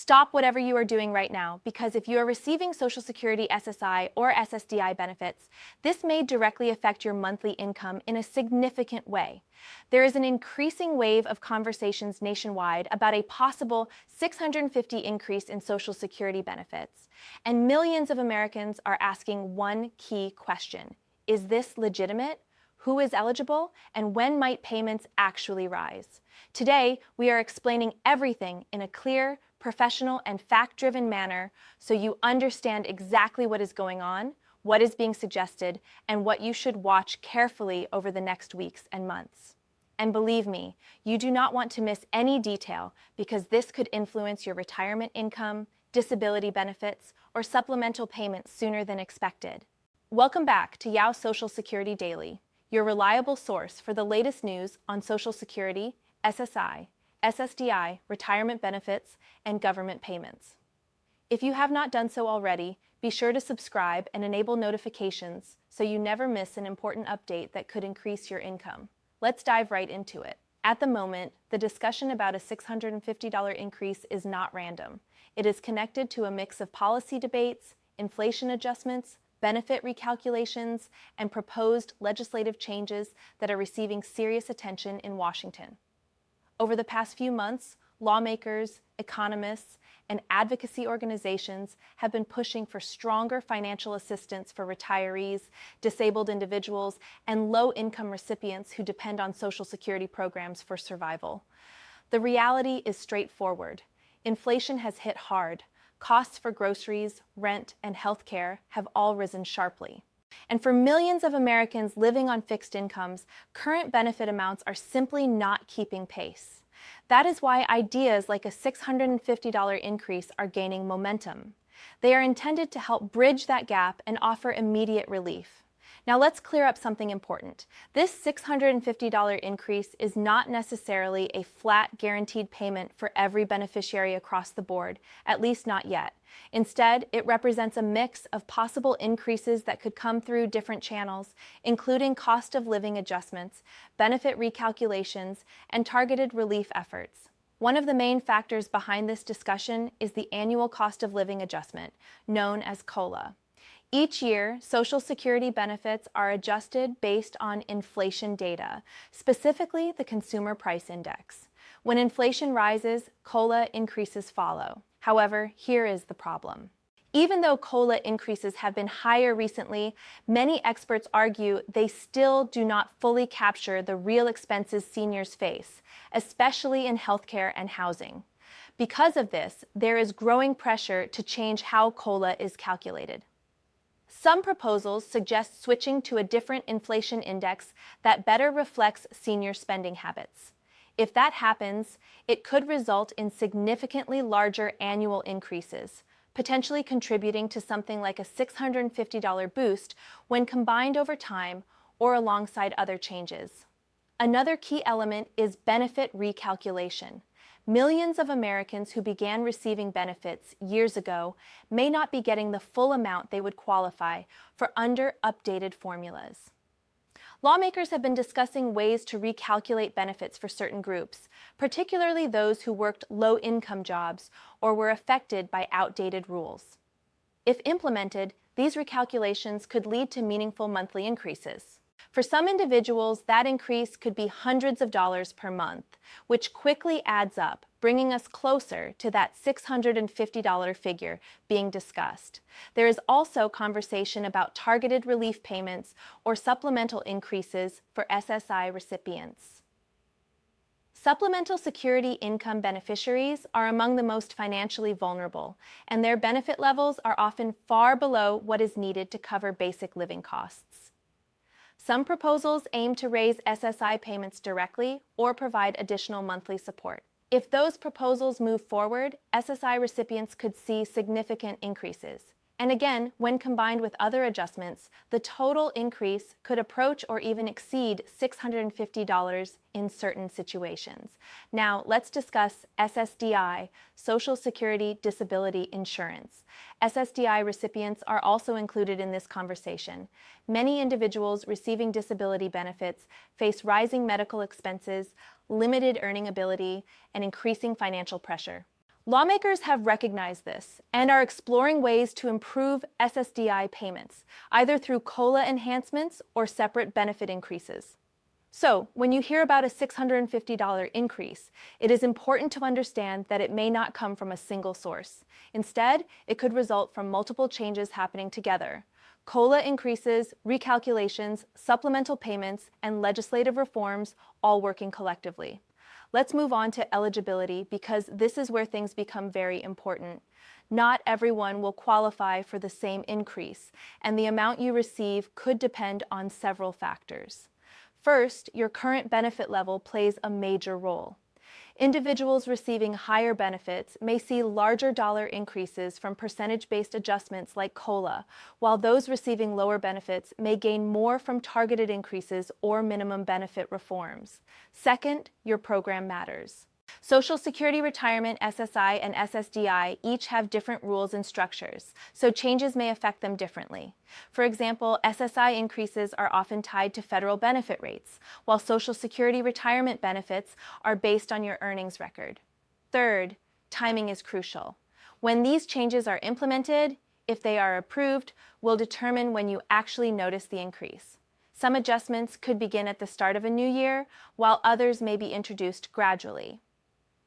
Stop whatever you are doing right now, because if you are receiving Social Security SSI or SSDI benefits, this may directly affect your monthly income in a significant way. There is an increasing wave of conversations nationwide about a possible $650 increase in Social Security benefits, and millions of Americans are asking one key question: is this legitimate? Who is eligible? And when might payments actually rise? Today, we are explaining everything in a clear, professional, and fact-driven manner so you understand exactly what is going on, what is being suggested, and what you should watch carefully over the next weeks and months. And believe me, you do not want to miss any detail, because this could influence your retirement income, disability benefits, or supplemental payments sooner than expected. Welcome back to Yao Social Security Daily, your reliable source for the latest news on Social Security, SSI, SSDI, retirement benefits, and government payments. If you have not done so already, be sure to subscribe and enable notifications so you never miss an important update that could increase your income. Let's dive right into it. At the moment, the discussion about a $650 increase is not random. It is connected to a mix of policy debates, inflation adjustments, benefit recalculations, and proposed legislative changes that are receiving serious attention in Washington. Over the past few months, lawmakers, economists, and advocacy organizations have been pushing for stronger financial assistance for retirees, disabled individuals, and low-income recipients who depend on Social Security programs for survival. The reality is straightforward. Inflation has hit hard. Costs for groceries, rent, and healthcare have all risen sharply. And for millions of Americans living on fixed incomes, current benefit amounts are simply not keeping pace. That is why ideas like a $650 increase are gaining momentum. They are intended to help bridge that gap and offer immediate relief. Now let's clear up something important. This $650 increase is not necessarily a flat guaranteed payment for every beneficiary across the board, at least not yet. Instead, it represents a mix of possible increases that could come through different channels, including cost of living adjustments, benefit recalculations, and targeted relief efforts. One of the main factors behind this discussion is the annual cost of living adjustment, known as COLA. Each year, Social Security benefits are adjusted based on inflation data, specifically the Consumer Price Index. When inflation rises, COLA increases follow. However, here is the problem. Even though COLA increases have been higher recently, many experts argue they still do not fully capture the real expenses seniors face, especially in healthcare and housing. Because of this, there is growing pressure to change how COLA is calculated. Some proposals suggest switching to a different inflation index that better reflects senior spending habits. If that happens, it could result in significantly larger annual increases, potentially contributing to something like a $650 boost when combined over time or alongside other changes. Another key element is benefit recalculation. Millions of Americans who began receiving benefits years ago may not be getting the full amount they would qualify for under updated formulas. Lawmakers have been discussing ways to recalculate benefits for certain groups, particularly those who worked low-income jobs or were affected by outdated rules. If implemented, these recalculations could lead to meaningful monthly increases. For some individuals, that increase could be hundreds of dollars per month, which quickly adds up, bringing us closer to that $650 figure being discussed. There is also conversation about targeted relief payments or supplemental increases for SSI recipients. Supplemental Security income beneficiaries are among the most financially vulnerable, and their benefit levels are often far below what is needed to cover basic living costs. Some proposals aim to raise SSI payments directly or provide additional monthly support. If those proposals move forward, SSI recipients could see significant increases. And again, when combined with other adjustments, the total increase could approach or even exceed $650 in certain situations. Now, let's discuss SSDI, Social Security Disability Insurance. SSDI recipients are also included in this conversation. Many individuals receiving disability benefits face rising medical expenses, limited earning ability, and increasing financial pressure. Lawmakers have recognized this and are exploring ways to improve SSDI payments, either through COLA enhancements or separate benefit increases. So, when you hear about a $650 increase, it is important to understand that it may not come from a single source. Instead, it could result from multiple changes happening together. COLA increases, recalculations, supplemental payments, and legislative reforms all working collectively. Let's move on to eligibility because this is where things become very important. Not everyone will qualify for the same increase, and the amount you receive could depend on several factors. First, your current benefit level plays a major role. Individuals receiving higher benefits may see larger dollar increases from percentage-based adjustments like COLA, while those receiving lower benefits may gain more from targeted increases or minimum benefit reforms. Second, your program matters. Social Security Retirement, SSI, and SSDI each have different rules and structures, so changes may affect them differently. For example, SSI increases are often tied to federal benefit rates, while Social Security retirement benefits are based on your earnings record. Third, timing is crucial. When these changes are implemented, if they are approved, will determine when you actually notice the increase. Some adjustments could begin at the start of a new year, while others may be introduced gradually.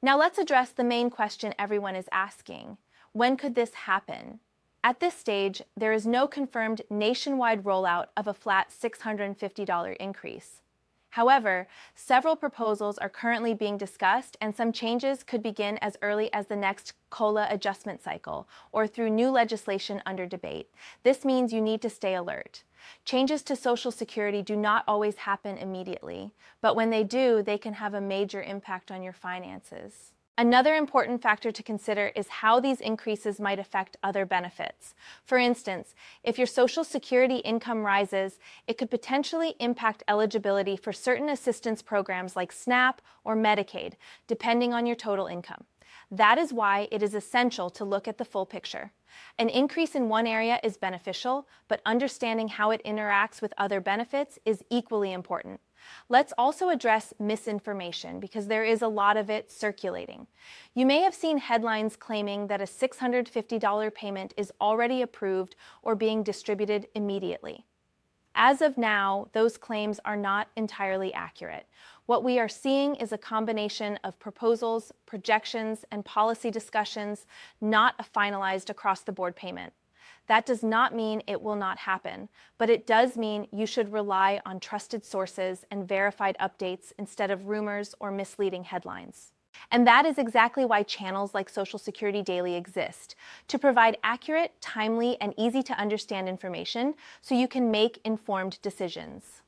Now let's address the main question everyone is asking. When could this happen? At this stage, there is no confirmed nationwide rollout of a flat $650 increase. However, several proposals are currently being discussed, and some changes could begin as early as the next COLA adjustment cycle or through new legislation under debate. This means you need to stay alert. Changes to Social Security do not always happen immediately, but when they do, they can have a major impact on your finances. Another important factor to consider is how these increases might affect other benefits. For instance, if your Social Security income rises, it could potentially impact eligibility for certain assistance programs like SNAP or Medicaid, depending on your total income. That is why it is essential to look at the full picture. An increase in one area is beneficial, but understanding how it interacts with other benefits is equally important. Let's also address misinformation because there is a lot of it circulating. You may have seen headlines claiming that a $650 payment is already approved or being distributed immediately. As of now, those claims are not entirely accurate. What we are seeing is a combination of proposals, projections, and policy discussions, not a finalized across-the-board payment. That does not mean it will not happen, but it does mean you should rely on trusted sources and verified updates instead of rumors or misleading headlines. And that is exactly why channels like Social Security Daily exist, to provide accurate, timely, and easy-to-understand information so you can make informed decisions.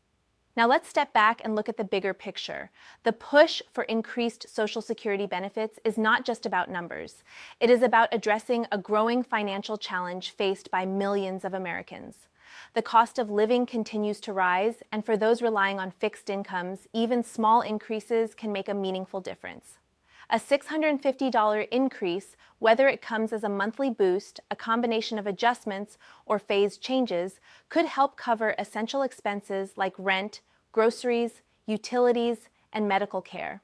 Now let's step back and look at the bigger picture. The push for increased Social Security benefits is not just about numbers. It is about addressing a growing financial challenge faced by millions of Americans. The cost of living continues to rise, and for those relying on fixed incomes, even small increases can make a meaningful difference. A $650 increase, whether it comes as a monthly boost, a combination of adjustments, or phased changes, could help cover essential expenses like rent, groceries, utilities, and medical care.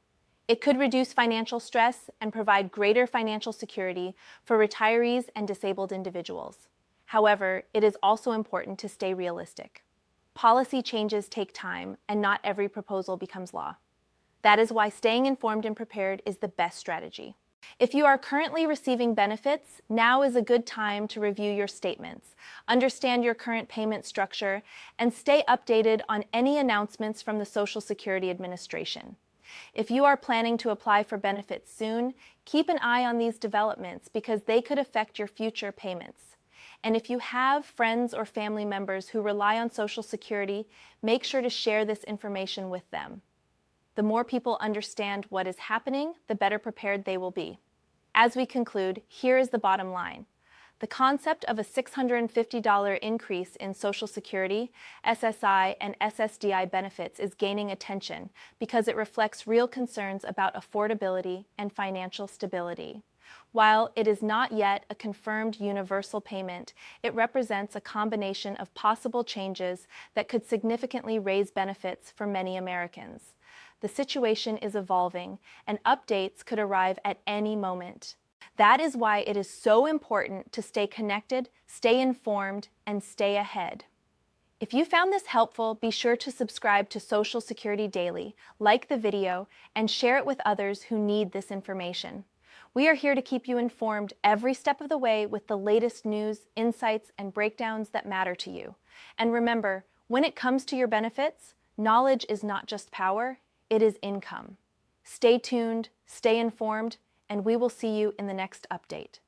It could reduce financial stress and provide greater financial security for retirees and disabled individuals. However, it is also important to stay realistic. Policy changes take time, and not every proposal becomes law. That is why staying informed and prepared is the best strategy. If you are currently receiving benefits, now is a good time to review your statements, understand your current payment structure, and stay updated on any announcements from the Social Security Administration. If you are planning to apply for benefits soon, keep an eye on these developments because they could affect your future payments. And if you have friends or family members who rely on Social Security, make sure to share this information with them. The more people understand what is happening, the better prepared they will be. As we conclude, here is the bottom line. The concept of a $650 increase in Social Security, SSI, and SSDI benefits is gaining attention because it reflects real concerns about affordability and financial stability. While it is not yet a confirmed universal payment, it represents a combination of possible changes that could significantly raise benefits for many Americans. The situation is evolving, and updates could arrive at any moment. That is why it is so important to stay connected, stay informed, and stay ahead. If you found this helpful, be sure to subscribe to Social Security Daily, like the video, and share it with others who need this information. We are here to keep you informed every step of the way with the latest news, insights, and breakdowns that matter to you. And remember, when it comes to your benefits, knowledge is not just power, it is income. Stay tuned, stay informed, and we will see you in the next update.